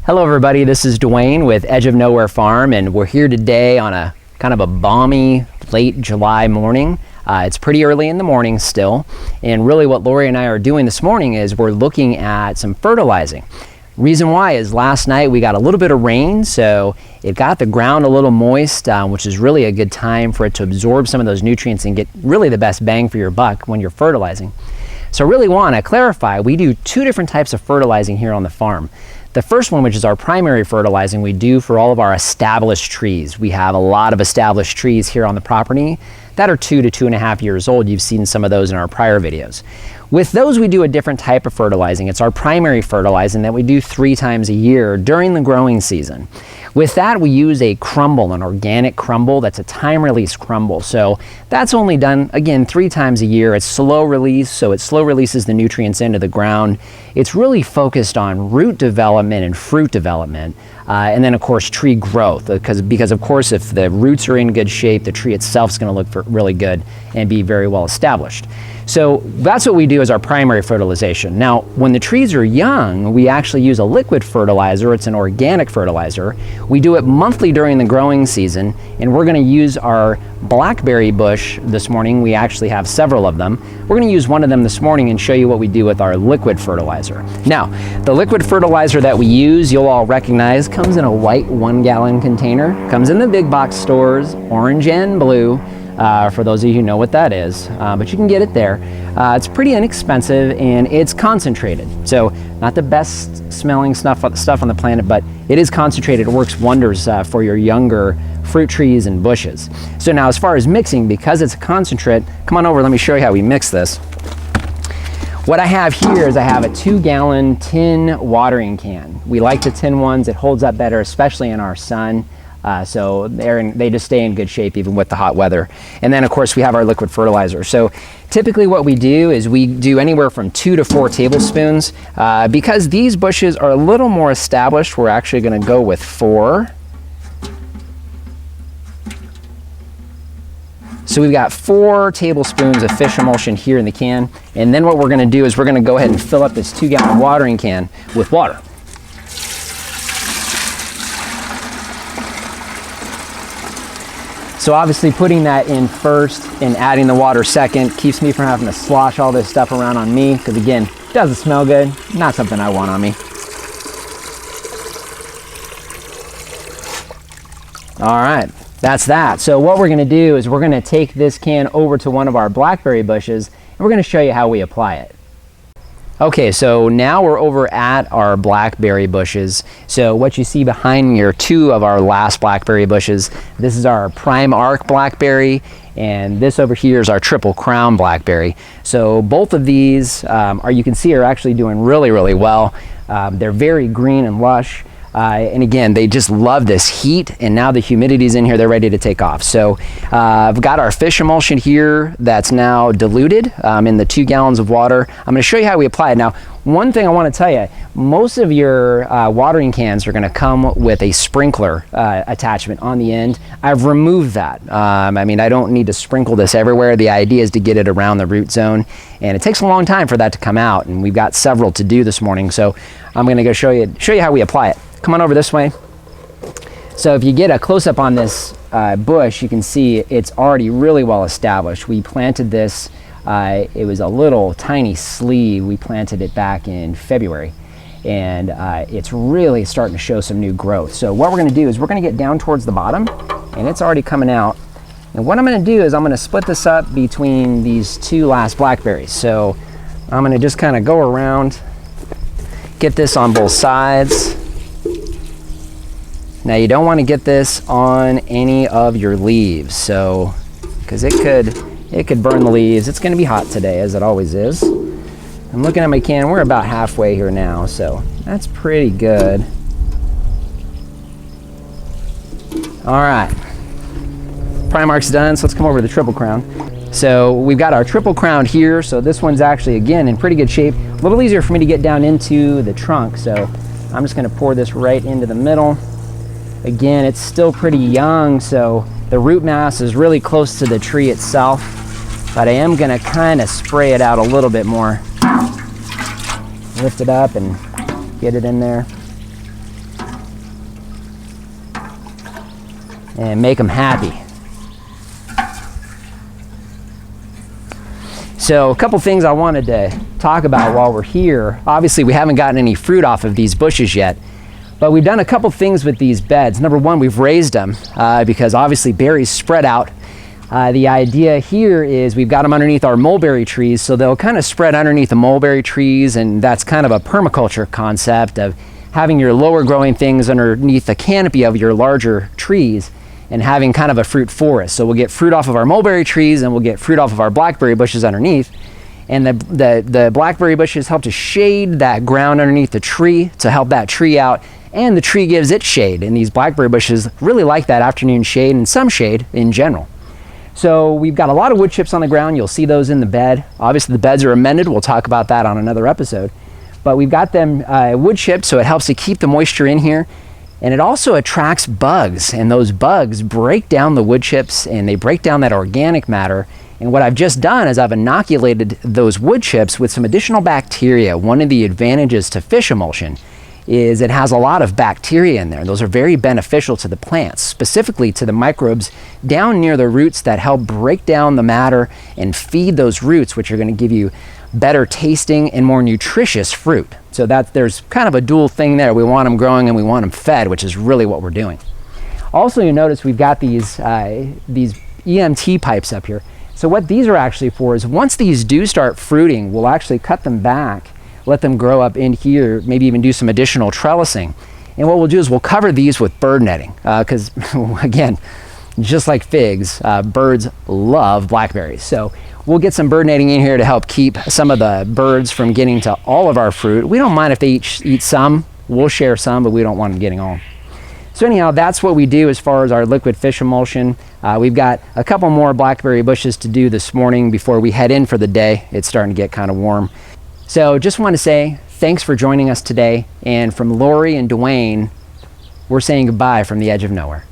Hello everybody, this is Dwayne with Edge of Nowhere Farm, and we're here today on a kind of a balmy late July morning. It's pretty early in the morning still, and really what Lori and I are doing this morning is we're looking at some fertilizing. Reason why is last night we got a little bit of rain, so it got the ground a little moist, which is really a good time for it to absorb some of those nutrients and get really the best bang for your buck when you're fertilizing. So I really want to clarify, we do two different types of fertilizing here on the farm. The first one, which is our primary fertilizing, we do for all of our established trees. We have a lot of established trees here on the property that are 2 to 2.5 years old. You've seen some of those in our prior videos. With those, we do a different type of fertilizing. It's our primary fertilizing that we do 3 times a year during the growing season. With that, we use a crumble, an organic crumble that's a time-release crumble. So that's only done, again, 3 times a year. It's slow release, so it slow releases the nutrients into the ground. It's really focused on root development and fruit development. And then, of course, tree growth, because of course, if the roots are in good shape, the tree itself is going to look really good and be very well established. So that's what we do as our primary fertilization. Now, when the trees are young, we actually use a liquid fertilizer. It's an organic fertilizer. We do it monthly during the growing season, and we're going to use our blackberry bush this morning. We actually have several of them. We're going to use one of them this morning and show you what we do with our liquid fertilizer. Now, the liquid fertilizer that we use, you'll all recognize, comes in a white 1-gallon container. Comes in the big box stores, orange and blue. For those of you who know what that is, but you can get it there. It's pretty inexpensive and it's concentrated. So not the best smelling stuff on the planet, but it is concentrated. It works wonders for your younger fruit trees and bushes. So now as far as mixing, because it's a concentrate, come on over, let me show you how we mix this. What I have here is I have a 2-gallon tin watering can. We like the tin ones. It holds up better, especially in our sun. So they just stay in good shape even with the hot weather. And then of course we have our liquid fertilizer. So typically what we do is we do anywhere from 2 to 4 tablespoons. Because these bushes are a little more established, we're actually going to go with 4. So we've got 4 tablespoons of fish emulsion here in the can. And then what we're going to do is we're going to go ahead and fill up this 2-gallon watering can with water. So obviously putting that in first and adding the water second keeps me from having to slosh all this stuff around on me, because again, it doesn't smell good, not something I want on me. All right, that's that. So what we're gonna do is we're gonna take this can over to one of our blackberry bushes and we're gonna show you how we apply it. Okay, so now we're over at our blackberry bushes. So what you see behind me are 2 of our last blackberry bushes. This is our Primark Blackberry, and this over here is our Triple Crown Blackberry. So both of these, you can see, are actually doing really, really well. They're very green and lush. And again, they just love this heat, and now the humidity's in here, they're ready to take off. So I've got our fish emulsion here that's now diluted in the 2 gallons of water. I'm going to show you how we apply it. Now, one thing I want to tell you, most of your watering cans are going to come with a sprinkler attachment on the end. I've removed that. I mean, I don't need to sprinkle this everywhere. The idea is to get it around the root zone, and it takes a long time for that to come out, and we've got several to do this morning. So I'm going to go show you how we apply it. Come on over this way. So if you get a close-up on this bush, you can see it's already really well established. We planted this, it was a little tiny sleeve. We planted it back in February, and it's really starting to show some new growth. So what we're going to do is we're going to get down towards the bottom, and it's already coming out. And what I'm going to do is I'm going to split this up between these 2 last blackberries. So I'm going to just kind of go around, get this on both sides. Now you don't want to get this on any of your leaves, so because it could burn the leaves. It's going to be hot today, as it always is. I'm looking at my can. We're about halfway here now, so that's pretty good. All right, Primark's done, so let's come over to the Triple Crown. So we've got our Triple Crown here. So this one's actually, again, in pretty good shape. A little easier for me to get down into the trunk, so I'm just going to pour this right into the middle. Again, it's still pretty young, so the root mass is really close to the tree itself, but I am going to kind of spray it out a little bit more. Lift it up and get it in there. and make them happy. So a couple things I wanted to talk about while we're here. Obviously we haven't gotten any fruit off of these bushes yet, but we've done a couple things with these beds. Number one, we've raised them because obviously berries spread out. The idea here is we've got them underneath our mulberry trees, so they'll kind of spread underneath the mulberry trees, and that's kind of a permaculture concept of having your lower growing things underneath the canopy of your larger trees and having kind of a fruit forest. So we'll get fruit off of our mulberry trees and we'll get fruit off of our blackberry bushes underneath. And the blackberry bushes help to shade that ground underneath the tree to help that tree out, and the tree gives it shade. And these blackberry bushes really like that afternoon shade and some shade in general. So we've got a lot of wood chips on the ground. You'll see those in the bed. Obviously the beds are amended. We'll talk about that on another episode. But we've got them wood chips, so it helps to keep the moisture in here. And it also attracts bugs, and those bugs break down the wood chips and they break down that organic matter. And what I've just done is I've inoculated those wood chips with some additional bacteria. One of the advantages to fish emulsion is it has a lot of bacteria in there. Those are very beneficial to the plants, specifically to the microbes down near the roots that help break down the matter and feed those roots, which are going to give you better tasting and more nutritious fruit. So there's kind of a dual thing there. We want them growing and we want them fed, which is really what we're doing. Also, you notice we've got these EMT pipes up here. So what these are actually for is once these do start fruiting, we'll actually cut them back, let them grow up in here, maybe even do some additional trellising. And what we'll do is we'll cover these with bird netting because, again, just like figs, birds love blackberries. So we'll get some bird netting in here to help keep some of the birds from getting to all of our fruit. We don't mind if they eat some. We'll share some, but we don't want them getting all. So anyhow, that's what we do as far as our liquid fish emulsion. We've got a couple more blackberry bushes to do this morning before we head in for the day. It's starting to get kind of warm. So just want to say thanks for joining us today. And from Lori and Dwayne, we're saying goodbye from the edge of nowhere.